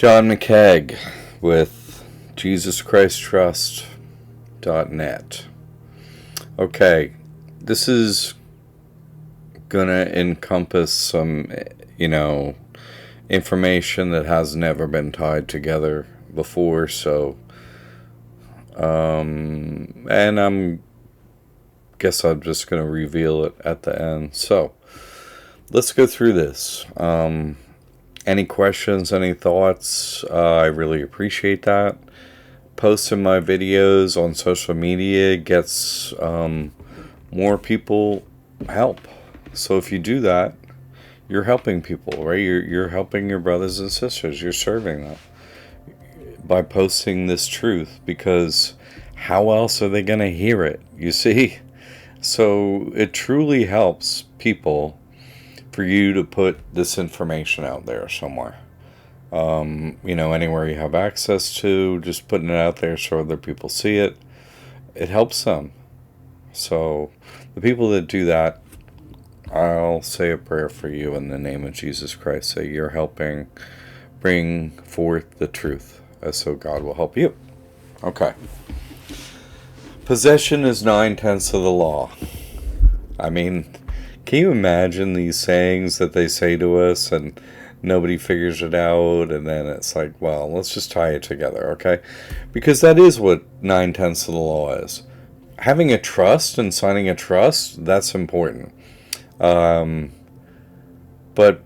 John McCaig with JesusChristTrust.net. Okay, this is gonna encompass some, information that has never been tied together before, so, and guess I'm just gonna reveal it at the end. So, let's go through this. Any questions, any thoughts? I really appreciate that. Posting my videos on social media gets more people help. So if you do that, you're helping people, right? You're helping your brothers and sisters. You're serving them by posting this truth, because how else are they going to hear it? You see? So it truly helps people for you to put this information out there somewhere. Anywhere you have access to, just putting it out there so other people see it. It helps them. So the people that do that, I'll say a prayer for you in the name of Jesus Christ. Say you're helping bring forth the truth, so God will help you. Okay. Possession is 9/10 of the law. I mean, can you imagine these sayings that they say to us and nobody figures it out, and then it's like, well, let's just tie it together, okay? Because that is what 9/10 of the law is. Having a trust and signing a trust, that's important. But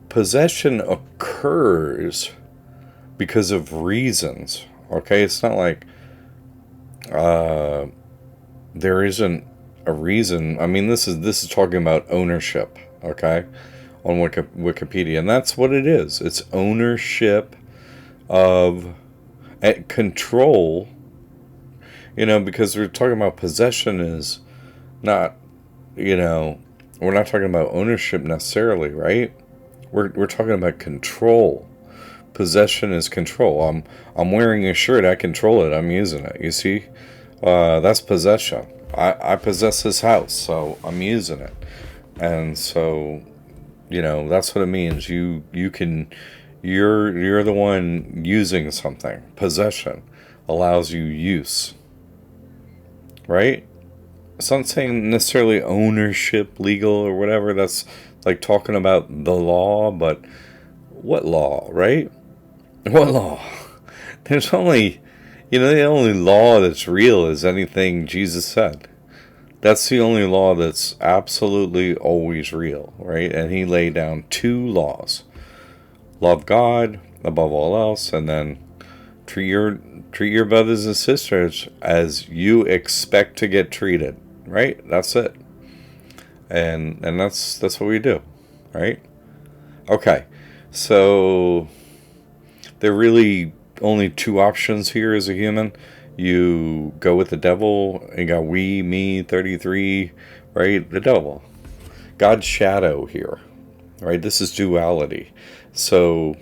possession occurs because of reasons, okay? It's not like there isn't a reason. I mean, this is talking about ownership, okay, on Wikipedia, and that's what it is. It's ownership of control, because we're talking about possession is not, we're not talking about ownership necessarily, right? We're talking about control. Possession is control. I'm wearing a shirt. I control it. I'm using it. You see, that's possession. I possess this house, so I'm using it, and so, that's what it means. You're the one using something. Possession allows you use, right? It's not saying necessarily ownership, legal or whatever. That's like talking about the law, but what law, right? What law? There's only, the only law that's real is anything Jesus said. That's the only law that's absolutely always real, right? And he laid down 2 laws. Love God above all else, and then treat your brothers and sisters as you expect to get treated, right? That's it. And that's what we do, right? Okay. So there are really only 2 options here as a human. You go with the devil, and you got we, me, 33, right? The devil. God's shadow here, right? This is duality. So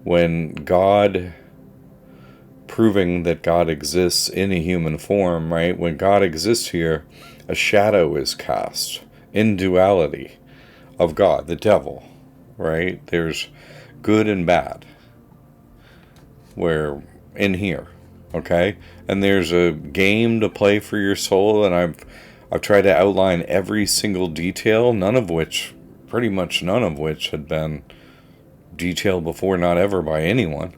when God, proving that God exists in a human form, right? When God exists here, a shadow is cast in duality of God, the devil, right? There's good and bad. Where in here, okay? And there's a game to play for your soul, and I've tried to outline every single detail, pretty much none of which had been detailed before, not ever by anyone.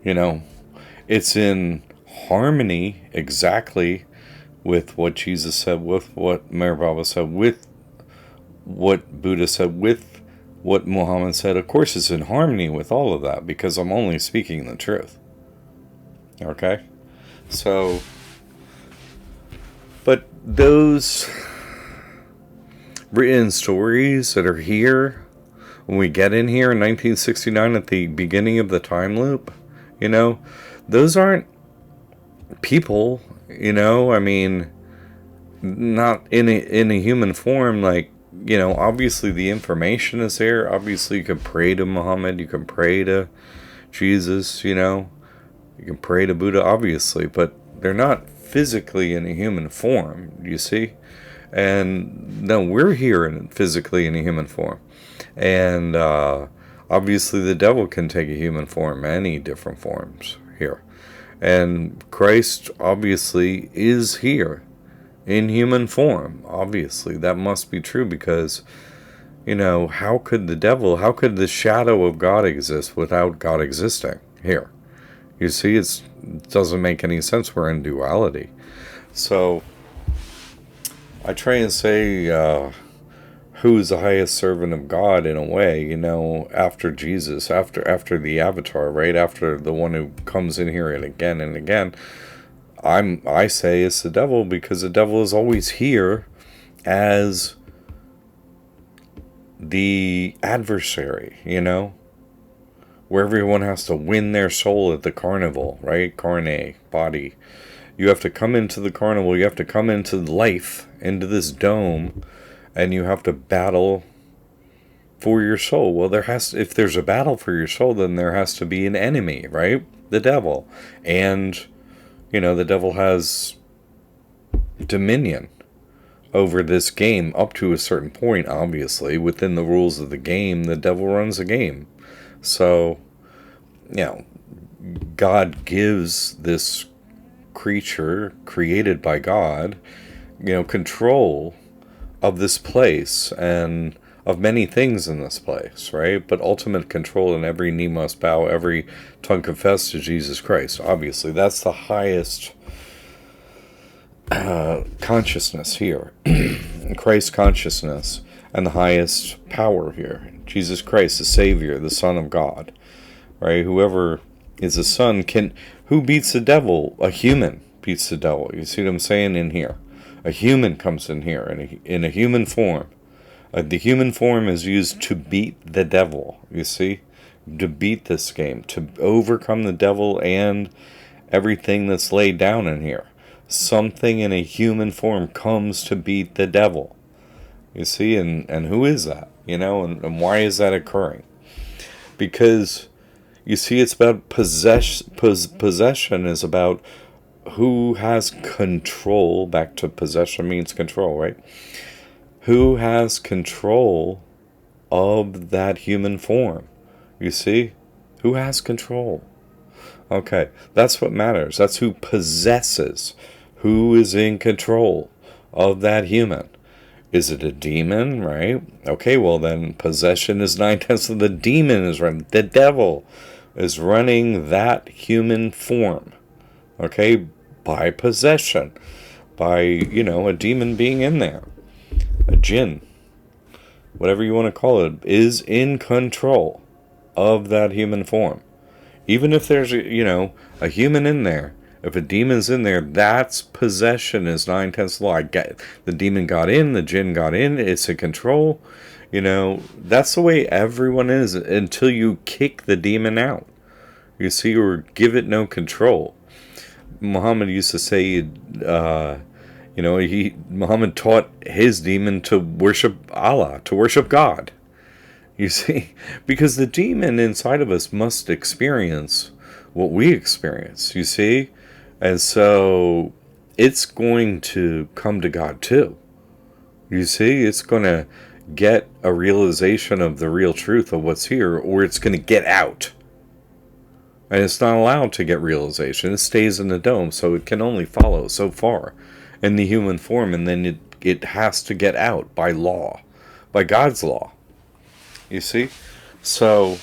It's in harmony exactly with what Jesus said, with what Mary Baba said, with what Buddha said, with what Muhammad said. Of course, it's in harmony with all of that, because I'm only speaking the truth. Okay? So, but those written stories that are here, when we get in here in 1969 at the beginning of the time loop, those aren't people, I mean, not in a human form. Like, obviously the information is there. Obviously you can pray to Muhammad, you can pray to Jesus, you can pray to Buddha, obviously, but they're not physically in a human form, you see? And no, we're here physically in a human form. And Obviously, the devil can take a human form, many different forms here. And Christ obviously is here in human form. Obviously, that must be true because, how could how could the shadow of God exist without God existing here? You see, it doesn't make any sense. We're in duality. So, I try and say, who's the highest servant of God in a way, after Jesus, after the avatar, right? After the one who comes in here and again. I say it's the devil because the devil is always here as the adversary, where everyone has to win their soul at the carnival, right? Carne, body. You have to come into the carnival, you have to come into life, into this dome, and you have to battle for your soul. Well, if there's a battle for your soul, then there has to be an enemy, right? The devil. And, the devil has dominion over this game up to a certain point, obviously. Within the rules of the game, the devil runs the game. So, God gives this creature created by God, control of this place and of many things in this place, right? But ultimate control, and every knee must bow, every tongue confess to Jesus Christ. Obviously, that's the highest consciousness here. Christ consciousness and the highest power here. Jesus Christ, the Savior, the Son of God, right? Whoever is the Son who beats the devil? A human beats the devil. You see what I'm saying in here? A human comes in here in a human form. The human form is used to beat the devil, you see? To beat this game, to overcome the devil and everything that's laid down in here. Something in a human form comes to beat the devil. You see, and who is that? And why is that occurring? Because, you see, it's about possession is about who has control. Back to possession means control, right? Who has control of that human form? You see? Who has control? Okay, that's what matters. That's who possesses. Who is in control of that human? Is it a demon, right? Okay, well then possession is 9/10 of the demon is running. The devil is running that human form. Okay, by possession. By, a demon being in there. A jinn. Whatever you want to call it, is in control of that human form. Even if there's, a human in there, if a demon's in there, that's possession is 9/10 law. The demon got in, the jinn got in, it's in control. That's the way everyone is until you kick the demon out. You see, or give it no control. Muhammad used to say, Muhammad taught his demon to worship Allah, to worship God. You see, because the demon inside of us must experience what we experience, you see? And so it's going to come to God too. You see, it's going to get a realization of the real truth of what's here, or it's going to get out. And it's not allowed to get realization. It stays in the dome, so it can only follow so far in the human form, and then it has to get out by law, by God's law. You see? So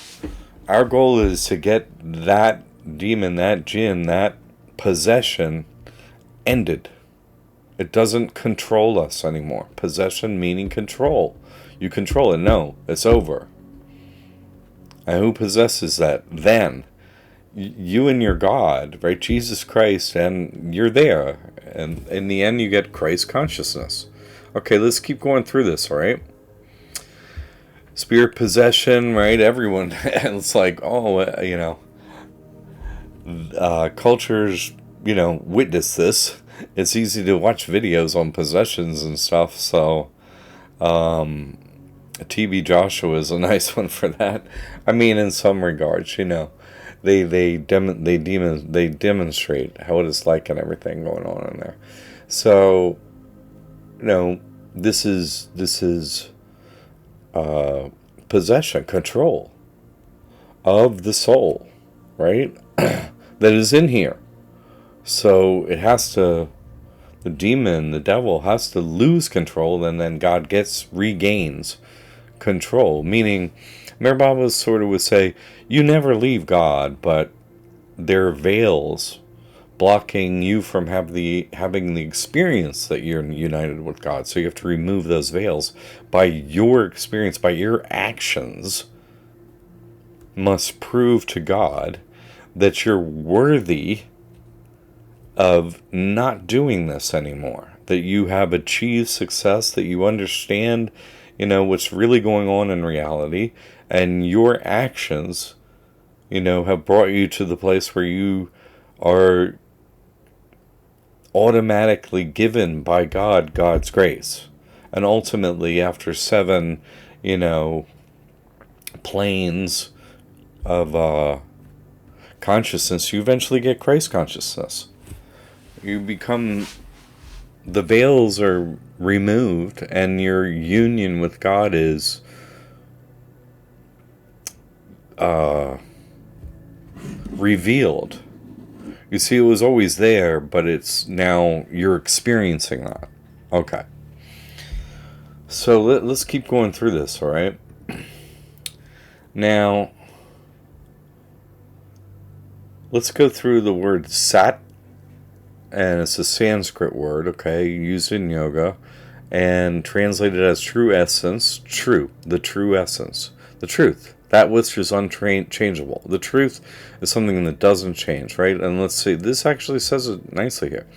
our goal is to get that demon, that jinn, that possession ended. It doesn't control us anymore. Possession meaning control. You control it. No, it's over. And who possesses that? Then you and your God, right? Jesus Christ, and you're there. And in the end, you get Christ consciousness. Okay, let's keep going through this, all right? Spirit possession, right? Everyone, it's like, cultures, witness this. It's easy to watch videos on possessions and stuff, so TV Joshua is a nice one for that. I mean, in some regards, they demonstrate how it is like and everything going on in there. So, this is possession, control. of the soul, right? That is in here. So it has to, the demon, the devil has to lose control, and then God regains control. Meaning, Mayor Baba sort of would say, you never leave God, but there are veils blocking you from having the experience that you're united with God. So you have to remove those veils by your experience, by your actions. Must prove to God that you're worthy of not doing this anymore, that you have achieved success, that you understand, what's really going on in reality, and your actions, have brought you to the place where you are automatically given by God's grace. And ultimately, after 7, planes of consciousness, you eventually get Christ consciousness. You become, the veils are removed, and your union with God is revealed. You see, it was always there, but it's now you're experiencing that. Okay. So let's keep going through this, all right? Now, let's go through the word sat, and it's a Sanskrit word, okay, used in yoga, and translated as true essence, the true essence, the truth. That which is unchangeable. The truth is something that doesn't change, right? And let's see, this actually says it nicely here.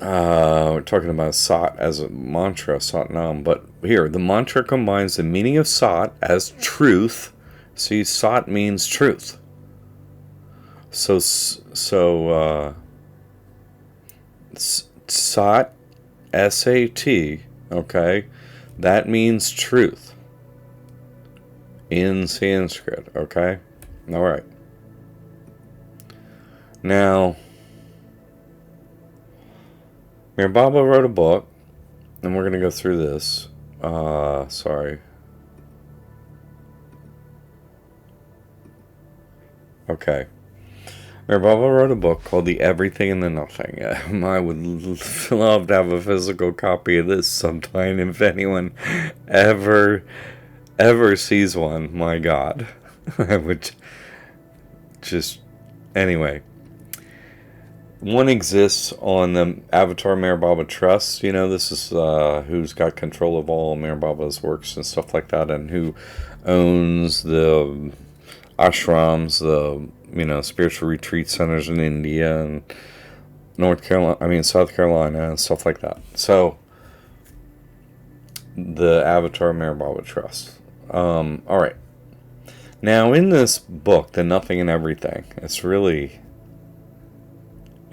We're talking about Sat as a mantra, Sat Nam, but here, the mantra combines the meaning of Sat as truth. See, Sat means truth. So Sat, S-A-T, okay, that means truth in Sanskrit, okay? All right. Now, Mir Baba wrote a book, and we're going to go through this. Sorry. Okay. Mir Baba wrote a book called The Everything and the Nothing. I would love to have a physical copy of this sometime if anyone ever sees one. My God. I would just... Anyway. One exists on the Avatar Mir Baba Trust. This is who's got control of all Mir Baba's works and stuff like that, and who owns the ashrams, the spiritual retreat centers in India and South Carolina and stuff like that. So the Avatar Mir Baba Trust. All right. Now in this book, The Nothing and Everything, it's really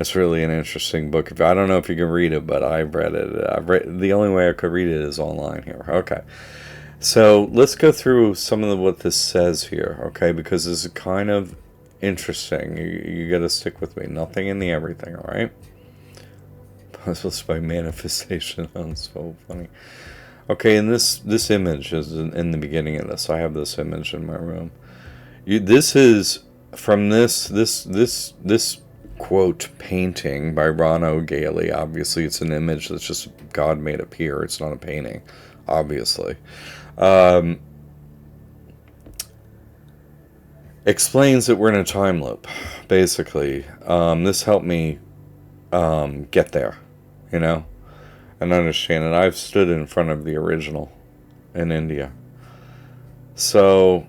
an interesting book. I don't know if you can read it, but I've read it. The only way I could read it is online here. Okay. So let's go through some of what this says here, okay? Because this is kind of interesting. You got to stick with me. Nothing and the everything, all right? This by manifestation. That's so funny. Okay, and this image is in the beginning of this. I have this image in my room. This is from this quote painting by Ron O'Galey. Obviously, it's an image that's just God made appear. It's not a painting, obviously. Explains that we're in a time loop, basically. This helped me get there, and understand it. I've stood in front of the original in India. So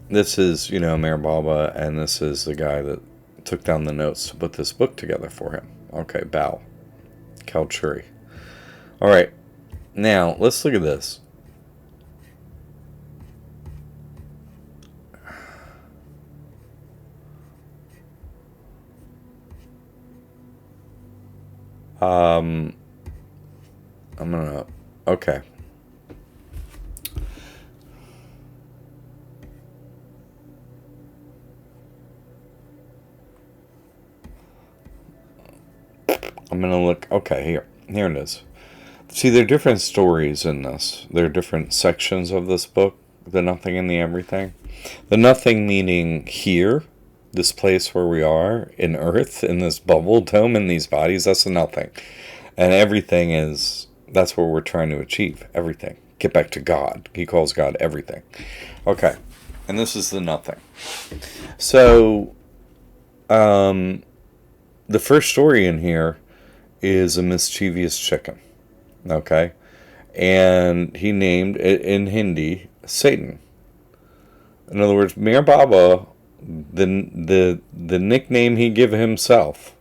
this is, Mir Baba, and this is the guy that took down the notes to put this book together for him. Okay, Bao Kalchuri. All right, now let's look at this. I'm gonna, okay. I'm gonna look, okay, here it is. See, there are different stories in this. There are different sections of this book, The nothing and the everything. The nothing meaning here, this place where we are, in Earth, in this bubble dome, in these bodies, that's the nothing. And everything is, that's what we're trying to achieve. Everything. Get back to God. He calls God everything. Okay. And this is the nothing. So, the first story in here is a mischievous chicken. Okay. And he named it in Hindi Satan. In other words, Mir Baba, the nickname he gave himself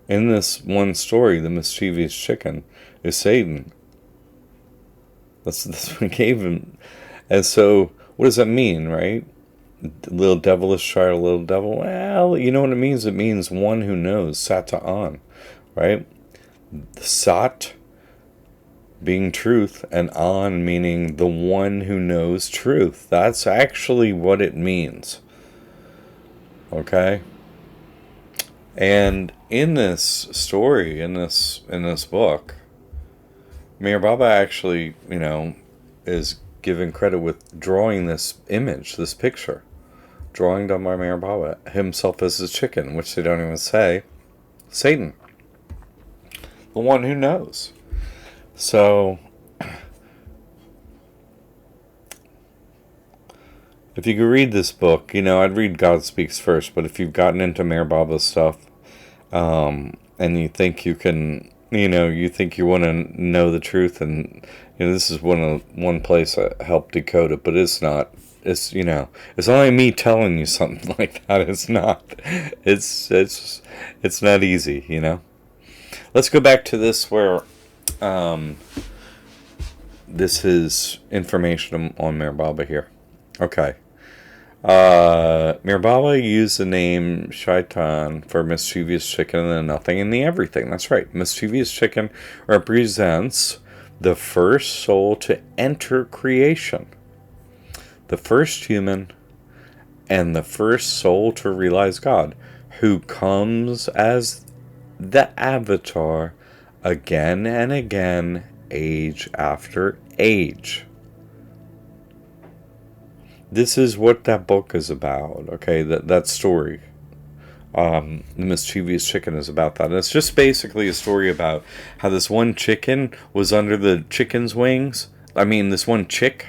in this one story, the mischievous chicken, is Satan. That's what he gave him. And so, what does that mean, right? Little devilish child, little devil. Well, you know what it means? It means one who knows, Satan, right? Sat being truth, and An meaning the one who knows truth. That's actually what it means. Okay? And in this story, in this book, Mir Baba actually, is given credit with drawing this image, this picture. Drawing done by Mir Baba, himself as a chicken, which they don't even say. Satan. The one who knows. So, if you could read this book, I'd read God Speaks first, but if you've gotten into Mir Baba's stuff, and you think you can, you think you want to know the truth, and, this is one place I helped decode it, but it's not. It's, it's only me telling you something like that. It's not. It's not easy, Let's go back to this where, this is information on Mir Baba here. Okay. Mir Baba used the name Shaitan for mischievous chicken and the nothing and the everything. That's right. Mischievous chicken represents the first soul to enter creation. The first human and the first soul to realize God, who comes as the avatar again and again, age after age. This is what that book is about, okay? That story. The mischievous chicken is about that. And it's just basically a story about how this one chicken was under the chicken's wings. This one chick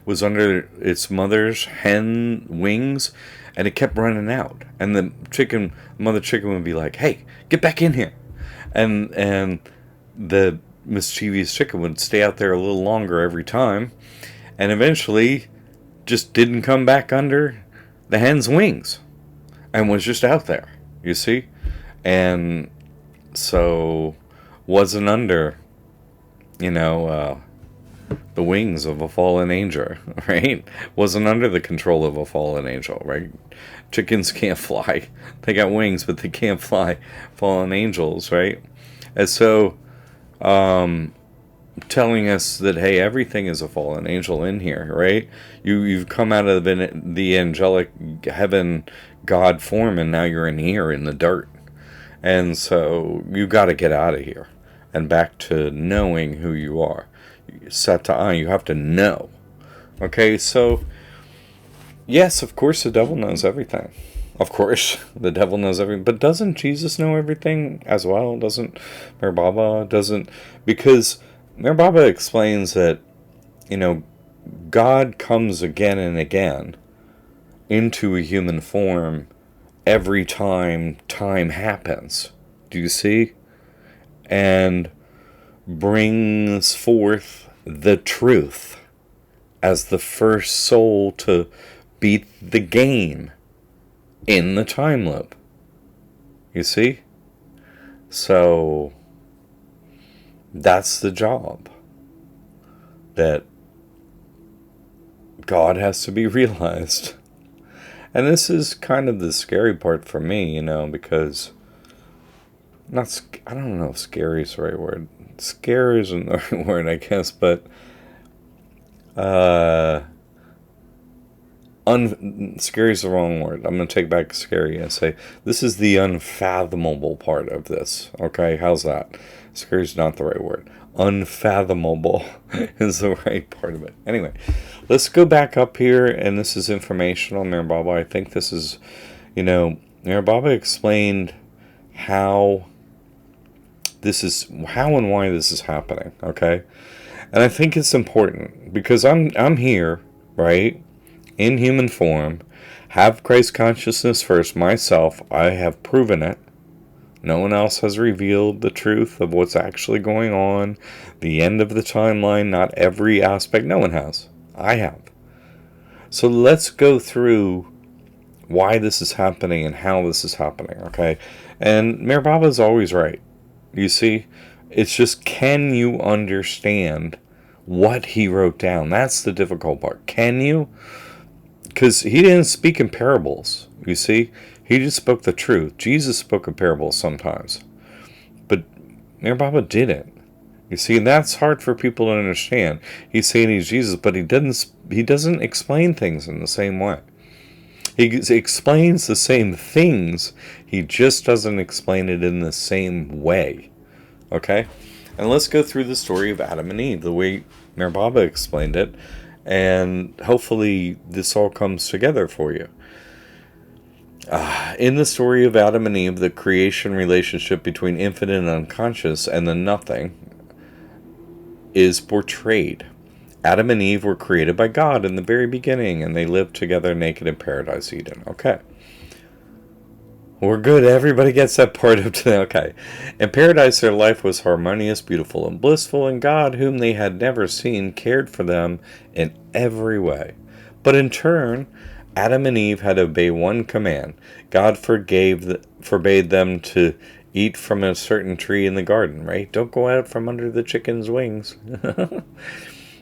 was under its mother's hen wings, and it kept running out. And the mother chicken would be like, "Hey, get back in here." And the mischievous chicken would stay out there a little longer every time, and eventually just didn't come back under the hen's wings and was just out there, you see? And so wasn't under, the wings of a fallen angel, right? Wasn't under the control of a fallen angel, right? Chickens can't fly. They got wings, but they can't fly. Fallen angels, right? And so, telling us that, hey, everything is a fallen angel in here, right? You've come out of the angelic heaven God form, and now you're in here in the dirt. And so you got to get out of here and back to knowing who you are. Sata, you have to know. Okay, so yes, of course the devil knows everything. Of course, the devil knows everything. But doesn't Jesus know everything as well? Doesn't Mir Baba? Because Mir Baba explains that, God comes again and again into a human form every time happens. Do you see? And brings forth the truth as the first soul to beat the game in the time loop. You see? So that's the job that God has to be realized. And this is kind of the scary part for me, because I don't know if scary is the right word. Scare isn't the right word, I guess, but Scary is the wrong word. I'm going to take back scary and say this is the unfathomable part of this. Okay, how's that? Scary is not the right word. Unfathomable is the right part of it. Anyway, let's go back up here, and this is informational, Mir Baba. I think this is, Mir Baba explained how and why this is happening. Okay, and I think it's important because I'm here, right? In human form, have Christ consciousness first myself. I have proven it. No one else has revealed the truth of what's actually going on, the end of the timeline, not every aspect. No one has. I have. So let's go through why this is happening and how this is happening, okay? And Mir Baba is always right. You see, it's just, can you understand what he wrote down? That's the difficult part. Can you? Because he didn't speak in parables, you see. He just spoke the truth. Jesus spoke in parables sometimes. But Mir Baba didn't. You see, and that's hard for people to understand. He's saying he's Jesus, but he doesn't explain things in the same way. He explains the same things, he just doesn't explain it in the same way. Okay? And let's go through the story of Adam and Eve, the way Mir Baba explained it. And hopefully this all comes together for you. In the story of Adam and Eve, the creation relationship between infinite and unconscious and the nothing is portrayed. Adam and Eve were created by God in the very beginning, and they lived together naked in Paradise Eden. Okay. We're good. Everybody gets that part up to that. Okay. In paradise, their life was harmonious, beautiful, and blissful, and God, whom they had never seen, cared for them in every way. But in turn, Adam and Eve had to obey one command. God forbade them to eat from a certain tree in the garden, right? Don't go out from under the chicken's wings.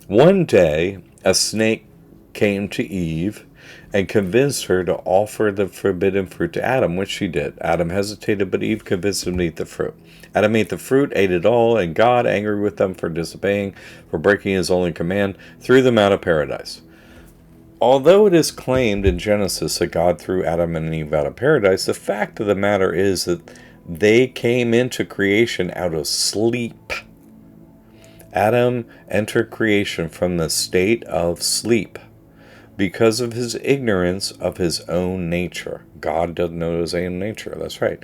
One day, a snake came to Eve and convinced her to offer the forbidden fruit to Adam, which she did. Adam hesitated, but Eve convinced him to eat the fruit. Adam ate the fruit, ate it all, and God, angry with them for disobeying, for breaking his only command, threw them out of paradise. Although it is claimed in Genesis that God threw Adam and Eve out of paradise, the fact of the matter is that they came into creation out of sleep. Adam entered creation from the state of sleep because of his ignorance of his own nature. God doesn't know his own nature. That's right.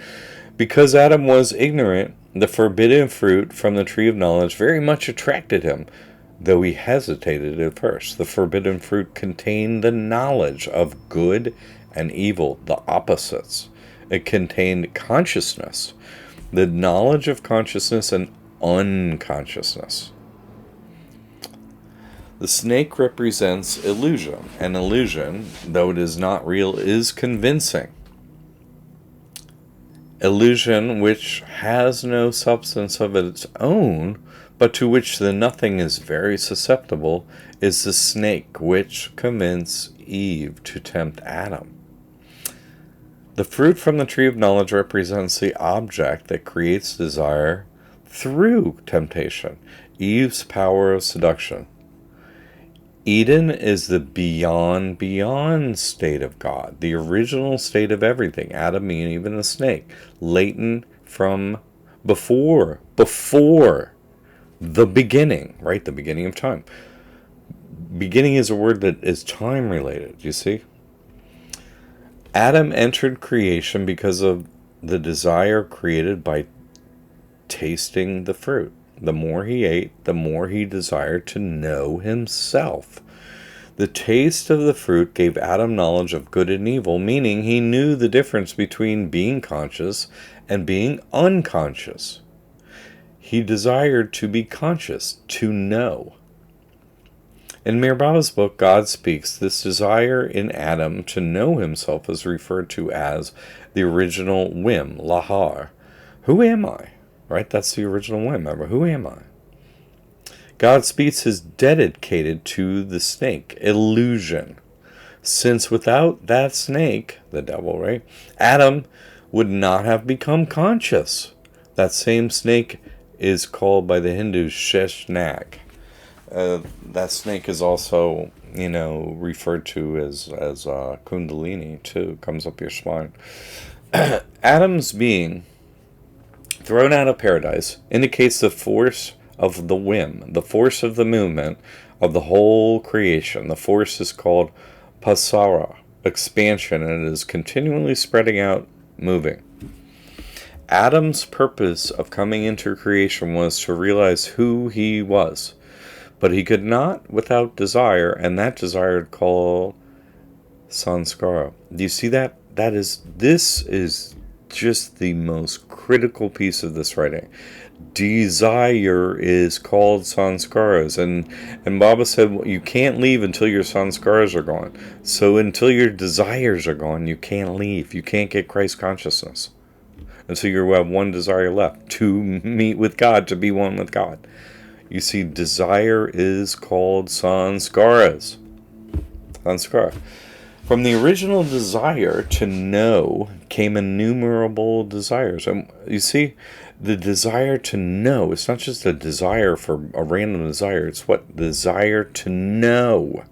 Because Adam was ignorant, the forbidden fruit from the tree of knowledge very much attracted him, though he hesitated at first. The forbidden fruit contained the knowledge of good and evil, the opposites. It contained consciousness, the knowledge of consciousness and unconsciousness. The snake represents illusion, and illusion, though it is not real, is convincing. Illusion which has no substance of its own, but to which the nothing is very susceptible, is the snake which convinced Eve to tempt Adam. The fruit from the tree of knowledge represents the object that creates desire through temptation, Eve's power of seduction. Eden is the beyond state of God, the original state of everything, Adam, Eve, even the snake, latent from before the beginning, right? The beginning of time. Beginning is a word that is time related, you see? Adam entered creation because of the desire created by tasting the fruit. The more he ate, the more he desired to know himself. The taste of the fruit gave Adam knowledge of good and evil, meaning he knew the difference between being conscious and being unconscious. He desired to be conscious, to know. In Mir Baba's book, God Speaks, this desire in Adam to know himself is referred to as the original whim, lahar. Who am I? Right? That's the original whim. Remember, who am I? God Speaks is dedicated to the snake, illusion. Since without that snake, the devil, right, Adam would not have become conscious. That same snake is called by the Hindus Sheshnag. That snake is also referred to as Kundalini too, comes up your spine. Adam's being thrown out of paradise indicates the force of the whim, the force of the movement of the whole creation. The force is called pasara, expansion, and it is continually spreading out, moving. Adam's purpose of coming into creation was to realize who he was, but he could not without desire, and that desire called sanskara. Do you see that? This is just the most critical piece of this writing. Desire is called sanskaras, and Baba said, well, you can't leave until your sanskaras are gone. So until your desires are gone, you can't leave. You can't get Christ consciousness. And so you have one desire left, to meet with God, to be one with God. You see, desire is called sanskaras. Sanskara. From the original desire to know came innumerable desires. And you see, the desire to know, it's not just a desire for a random desire, it's what? Desire to know.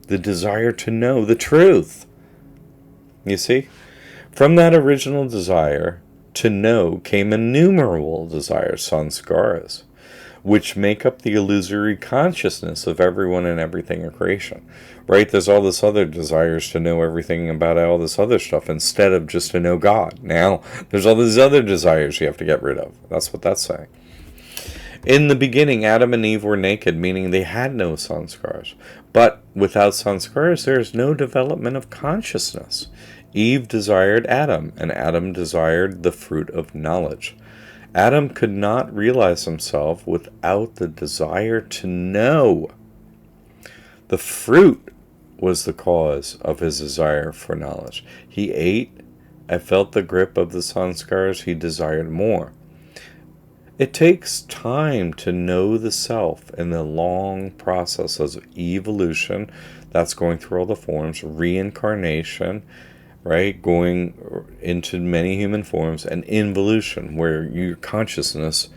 The desire to know the truth. You see? From that original desire to know came innumerable desires, sanskaras, which make up the illusory consciousness of everyone and everything in creation. Right? There's all this other desires to know everything about all this other stuff instead of just to know God. Now, there's all these other desires you have to get rid of. That's what that's saying. In the beginning, Adam and Eve were naked, meaning they had no sanskaras. But without sanskaras, there is no development of consciousness. Eve desired Adam, and Adam desired the fruit of knowledge. Adam could not realize himself without the desire to know. The fruit was the cause of his desire for knowledge. He ate and felt the grip of the sanskaras. He desired more. It takes time to know the self in the long process of evolution. That's going through all the forms, reincarnation, right? Going into many human forms, and involution, where your consciousness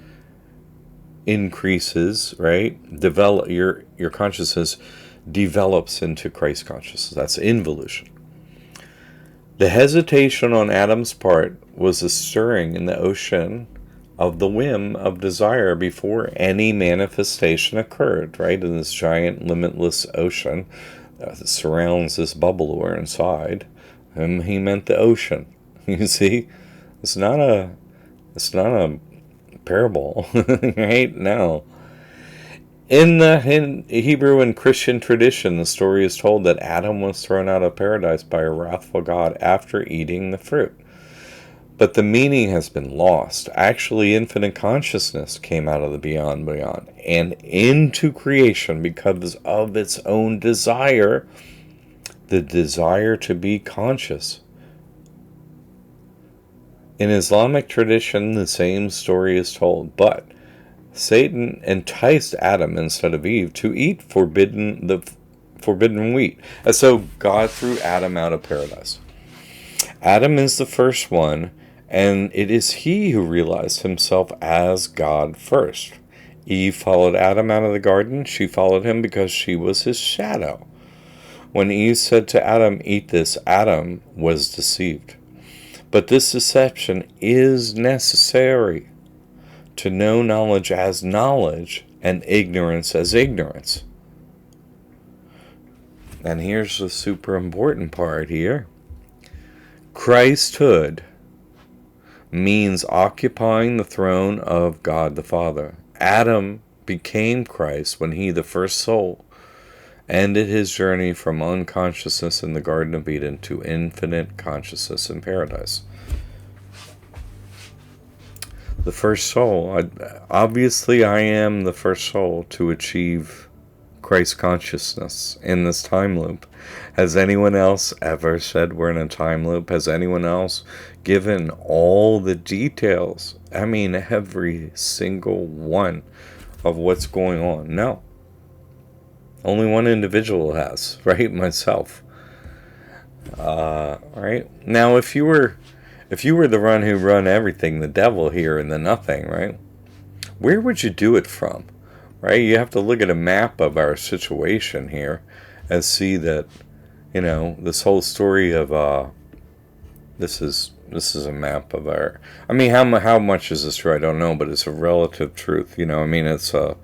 increases, right? Your consciousness develops into Christ consciousness. That's involution. The hesitation on Adam's part was a stirring in the ocean of the whim of desire before any manifestation occurred, right? In this giant, limitless ocean that surrounds this bubble we're inside. And he meant the ocean. You see, it's not a parable, right? No. In the Hebrew and Christian tradition, the story is told that Adam was thrown out of paradise by a wrathful God after eating the fruit. But the meaning has been lost. Actually, infinite consciousness came out of the beyond and into creation because of its own desire, the desire to be conscious. In Islamic tradition, the same story is told, but Satan enticed Adam instead of Eve to eat forbidden wheat. And so God threw Adam out of paradise. Adam is the first one, and it is he who realized himself as God first. Eve followed Adam out of the garden. She followed him because she was his shadow. When Eve said to Adam, "Eat this," Adam was deceived. But this deception is necessary to know knowledge as knowledge and ignorance as ignorance. And here's the super important part here. Christhood means occupying the throne of God the Father. Adam became Christ when he, the first soul, ended his journey from unconsciousness in the Garden of Eden to infinite consciousness in paradise. The first soul, obviously I am the first soul to achieve Christ consciousness in this time loop. Has anyone else ever said we're in a time loop? Has anyone else given all the details? I mean, every single one of what's going on? No. Only one individual has, right? Myself. Right? Now, if you were the one who run everything, the devil here and the nothing, right? Where would you do it from? Right? You have to look at a map of our situation here as see that, this whole story of this is a map of our. I mean, how much is this true? I don't know, but it's a relative truth. I mean, it's not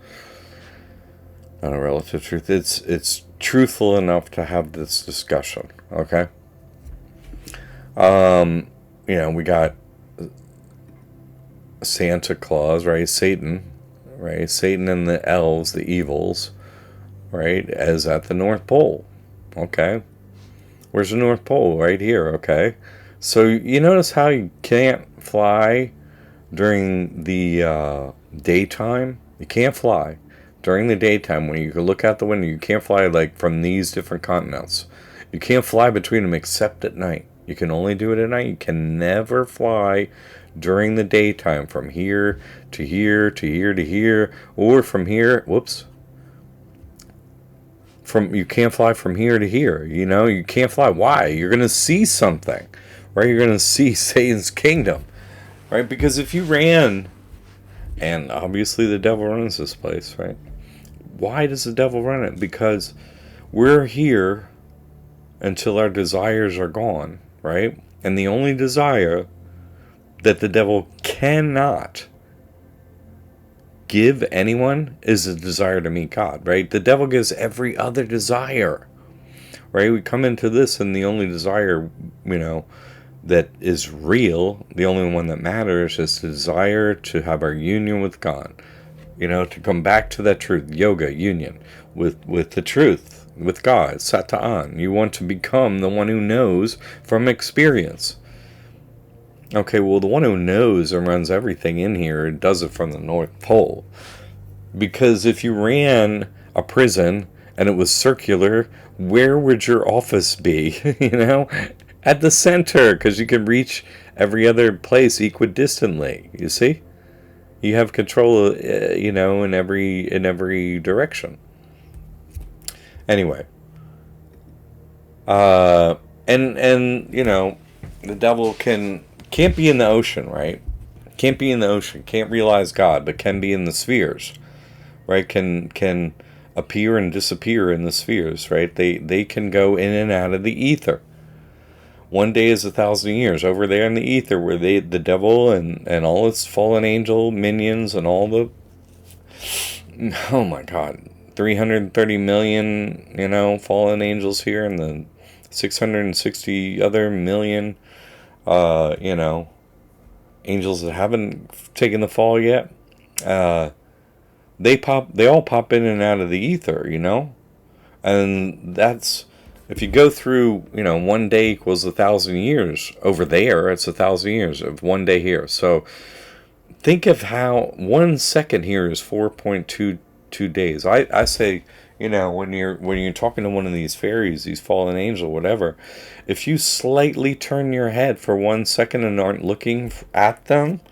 a relative truth. It's truthful enough to have this discussion. Okay. We got Santa Claus, right? Satan, right? Satan and the elves, the evils, right? As at the North Pole. Okay. Where's the North Pole? Right here. Okay. So you notice how you can't fly during the daytime? You can't fly during the daytime. When you look out the window, you can't fly like from these different continents. You can't fly between them except at night. You can only do it at night. You can never fly during the daytime from here to here to here to here, or from here. Whoops. You can't fly from here to here. You can't fly. Why? You're gonna see something, right? You're gonna see Satan's kingdom, right? Because if you ran, and obviously the devil runs this place, right? Why does the devil run it? Because we're here until our desires are gone, right? And the only desire that the devil cannot give anyone is a desire to meet God, right? The devil gives every other desire, right? We come into this, and the only desire, that is real, the only one that matters, is the desire to have our union with God, to come back to that truth, yoga, union with the truth, with God, sata'an. You want to become the one who knows from experience. Okay, well, the one who knows and runs everything in here does it from the North Pole. Because if you ran a prison and it was circular, where would your office be? At the center, because you can reach every other place equidistantly. You see? You have control, in every direction. Anyway. The devil can't be in the ocean, right? Can't be in the ocean. Can't realize God, but can be in the spheres, right? Can appear and disappear in the spheres, right? They can go in and out of the ether. One day is 1,000 years. Over there in the ether, where the devil and all its fallen angel minions and all the, oh my God, 330 million, fallen angels here, and the 660 other million, angels that haven't taken the fall yet. They all pop in and out of the ether, and that's, if you go through, one day equals 1,000 years. Over there, it's 1,000 years of one day here. So think of how 1 second here is 4.22 days. I say, when you're talking to one of these fairies, these fallen angel, whatever, if you slightly turn your head for 1 second and aren't looking at them,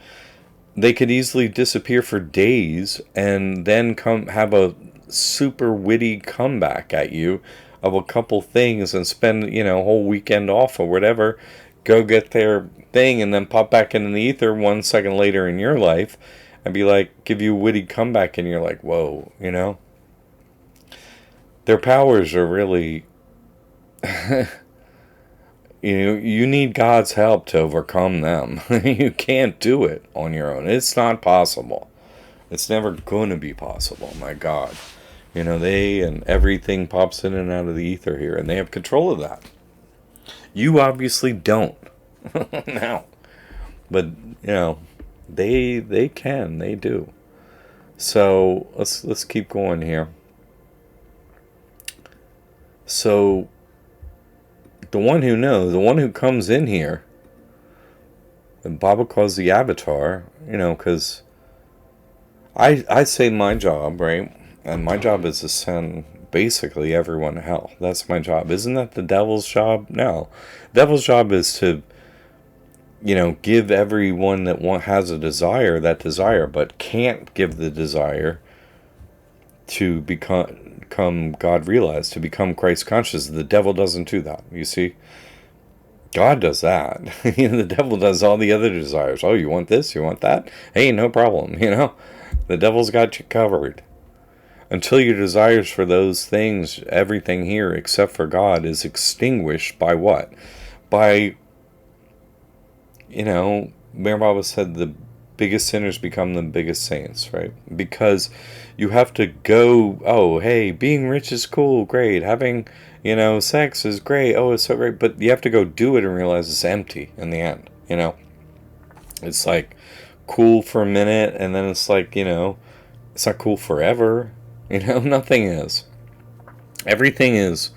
they could easily disappear for days and then have a super witty comeback at you of a couple things and spend, a whole weekend off or whatever, go get their thing and then pop back into the ether 1 second later in your life and be like, give you a witty comeback, and you're like, whoa, Their powers are really, you need God's help to overcome them. You can't do it on your own. It's not possible. It's never going to be possible, my God. They and everything pops in and out of the ether here, and they have control of that. You obviously don't. Now. But, they can. They do. So, let's keep going here. So, the one who knows, the one who comes in here, and Baba calls the avatar, because I say my job, right? And my job is to send basically everyone to hell. That's my job. Isn't that the devil's job? No. Devil's job is to, give everyone that has a desire that desire, but can't give the desire to become God realized, to become Christ conscious. The devil doesn't do that, you see. God does that. The devil does all the other desires. Oh, you want this? You want that? Hey, no problem, The devil's got you covered. Until your desires for those things, everything here except for God, is extinguished by what? By, Mayor Baba said the biggest sinners become the biggest saints, right? Because you have to go, oh, hey, being rich is cool, great. Having, sex is great, oh, it's so great. But you have to go do it and realize it's empty in the end, It's like cool for a minute, and then it's like, it's not cool forever. Nothing is. Everything is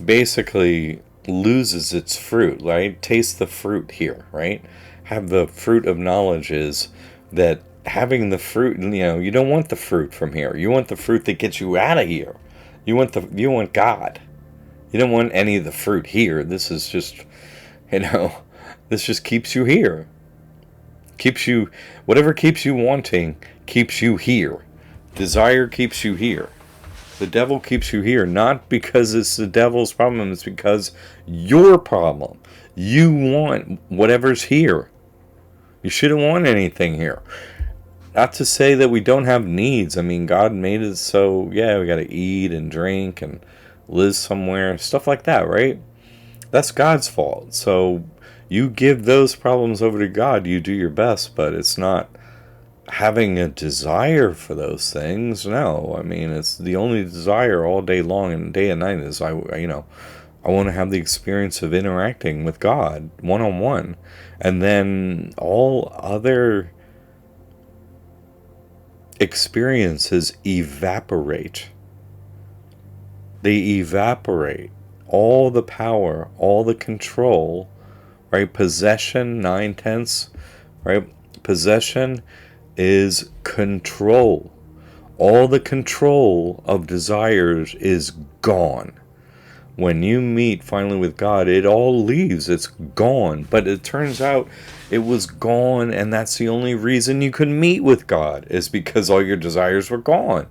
basically loses its fruit, right? Taste the fruit here, right? Have the fruit of knowledge is that having the fruit, you don't want the fruit from here. You want the fruit that gets you out of here. You want God. You don't want any of the fruit here. This is just, this just keeps you here. Whatever keeps you wanting keeps you here. Desire keeps you here. The devil keeps you here, not because it's the devil's problem, it's because your problem. You want whatever's here. You shouldn't want anything here. Not to say that we don't have needs. I mean, God made it so, yeah, we got to eat and drink and live somewhere, stuff like that, right? That's God's fault. So you give those problems over to God, you do your best, but it's not having a desire for those things. No, I mean, it's the only desire all day long and day and night is I want to have the experience of interacting with God one-on-one, and then all other experiences evaporate. They evaporate. All the power, all the control, right? Possession, 9/10, right? Possession is control. All the control of desires is gone. When you meet finally with God, it all leaves. It's gone. But it turns out it was gone, and that's the only reason you could meet with God, is because all your desires were gone.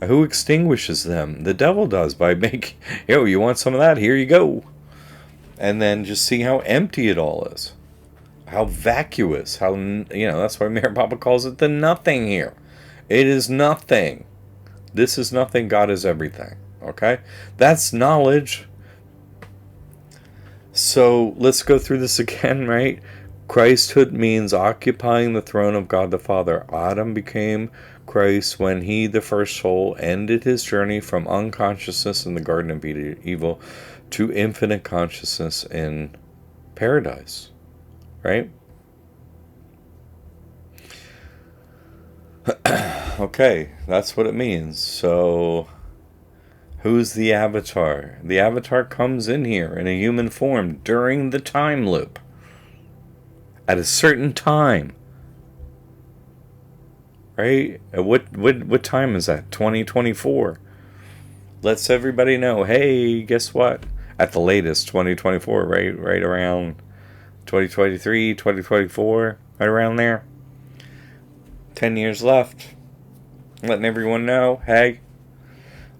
Who extinguishes them? The devil does, by making, you want some of that? Here you go. And then just see how empty it all is. How vacuous, that's why Mayor Papa calls it the nothing here. It is nothing. This is nothing. God is everything. Okay? That's knowledge. So let's go through this again, right? Christhood means occupying the throne of God the Father. Adam became Christ when he, the first soul, ended his journey from unconsciousness in the Garden of Evil to infinite consciousness in paradise. Right? Okay, that's what it means. So, who's the avatar? The avatar comes in here in a human form during the time loop. At a certain time. Right? What time is that? 2024. Lets everybody know, hey, guess what? At the latest, 2024, right around 2023, 2024, right around there. 10 years left. Letting everyone know, hey,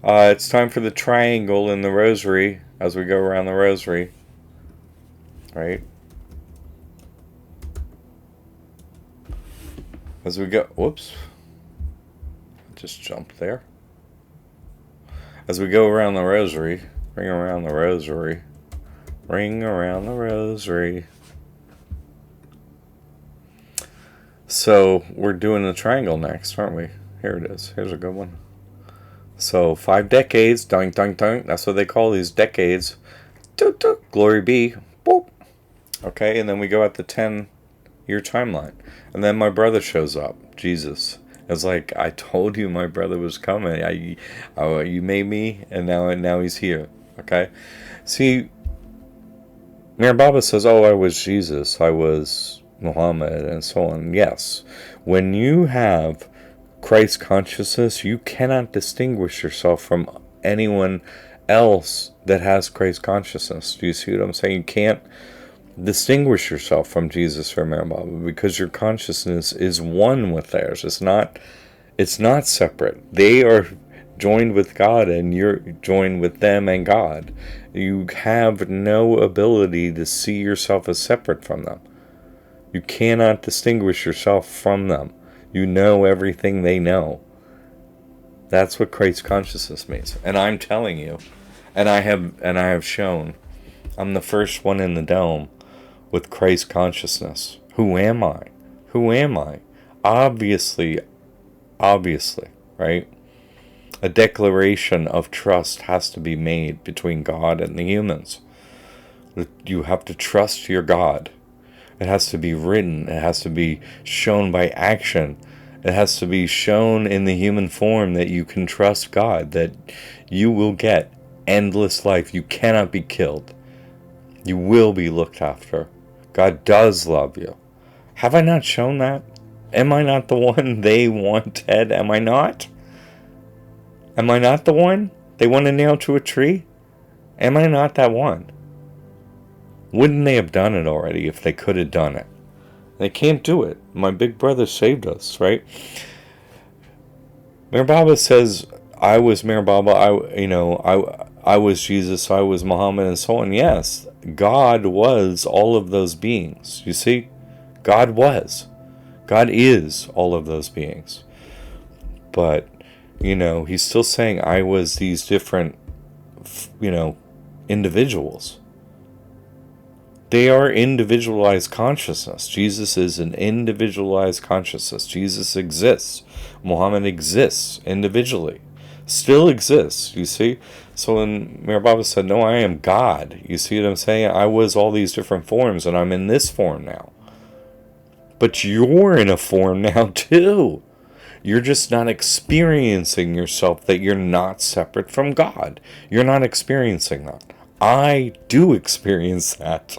it's time for the triangle in the rosary as we go around the rosary. Right? As we go, whoops. Just jumped there. As we go around the rosary, ring around the rosary, ring around the rosary. So we're doing the triangle next, aren't we? Here it is. Here's a good one. So 5 decades, dunk, dunk, dunk. That's what they call these decades. Toot, toot, glory be. Boop. Okay, and then we go at the 10-year timeline. And then my brother shows up, Jesus. It's like, I told you my brother was coming. You made me, and now he's here. Okay? See, Mir Baba says, oh, I was Jesus. I was Muhammad, and so on. Yes. When you have Christ consciousness, you cannot distinguish yourself from anyone else that has Christ consciousness. Do you see what I'm saying? You can't distinguish yourself from Jesus or Mir Baba because your consciousness is one with theirs. It's not separate. They are joined with God and you're joined with them and God. You have no ability to see yourself as separate from them. You cannot distinguish yourself from them. You know everything they know. That's what Christ consciousness means. And I'm telling you, and I have shown, I'm the first one in the dome with Christ consciousness. Who am I? Who am I? Obviously, right? A declaration of trust has to be made between God and the humans. You have to trust your God. It has to be written. It has to be shown by action. It has to be shown in the human form that you can trust God, that you will get endless life. You cannot be killed. You will be looked after. God does love you. Have I not shown that? Am I not the one they want dead? Am I not? Am I not the one they want to nail to a tree? Am I not that one? Wouldn't they have done it already if they could have done it? They can't do it. My big brother saved us, right? Mir Baba says, I was Mir Baba, I was Jesus, I was Muhammad, and so on. Yes, God was all of those beings. You see? God was. God is all of those beings. But, he's still saying I was these different, individuals. They are individualized consciousness. Jesus is an individualized consciousness. Jesus exists. Muhammad exists individually. Still exists, you see? So when Mir Baba said, no, I am God. You see what I'm saying? I was all these different forms, and I'm in this form now. But you're in a form now, too. You're just not experiencing yourself that you're not separate from God. You're not experiencing that. I do experience that.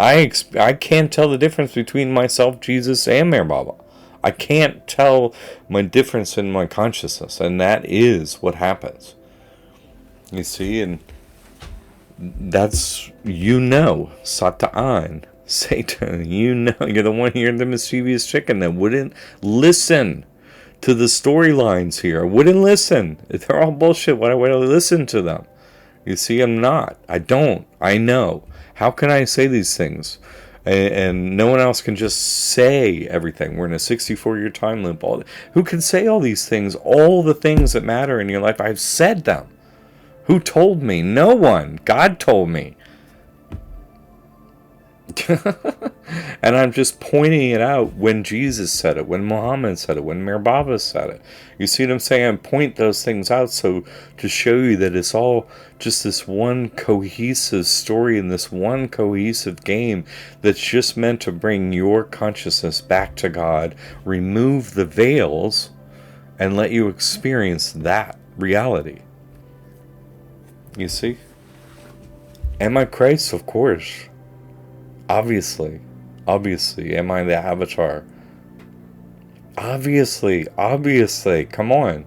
I can't tell the difference between myself, Jesus, and Mir Baba. I can't tell my difference in my consciousness, and that is what happens. You see, and that's, Sata'an, Satan, you're the one here, the mischievous chicken that wouldn't listen to the storylines here. Wouldn't listen. They're all bullshit. Why would I listen to them? You see, I'm not. I don't. I know. How can I say these things? And no one else can just say everything. We're in a 64-year time loop. Who can say all these things? All the things that matter in your life, I've said them. Who told me? No one. God told me. And I'm just pointing it out when Jesus said it, when Muhammad said it, when Mir Baba said it. You see what I'm saying? I point those things out so to show you that it's all just this one cohesive story and this one cohesive game that's just meant to bring your consciousness back to God, remove the veils, and let you experience that reality. You see? Am I Christ? Of course. Obviously, am I the avatar? Obviously, come on,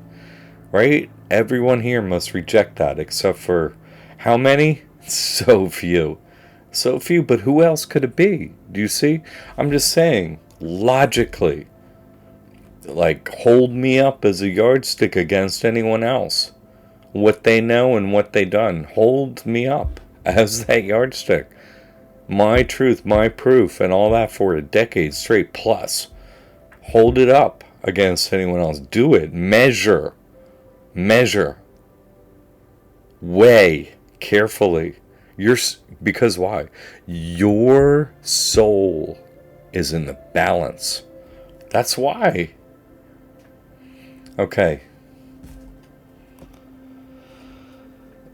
right? Everyone here must reject that, except for how many? So few, but who else could it be? Do you see? I'm just saying, logically, like, hold me up as a yardstick against anyone else. What they know and what they done, hold me up as that yardstick. My truth, my proof, and all that for a decade straight plus. Hold it up against anyone else. Do it. Measure. Weigh carefully. Because why? Your soul is in the balance. That's why. Okay.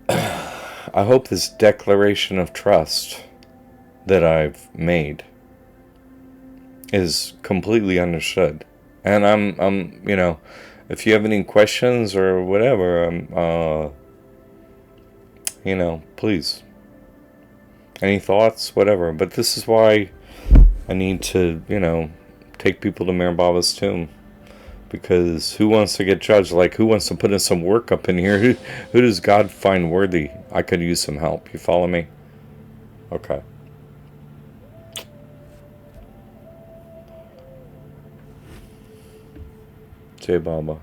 I hope this declaration of trust that I've made is completely understood. And I'm if you have any questions or whatever, please. Any thoughts, whatever. But this is why I need to, take people to Mir Baba's tomb. Because who wants to get judged? Like, who wants to put in some work up in here? Who does God find worthy? I could use some help. You follow me? Okay. Jai Baba.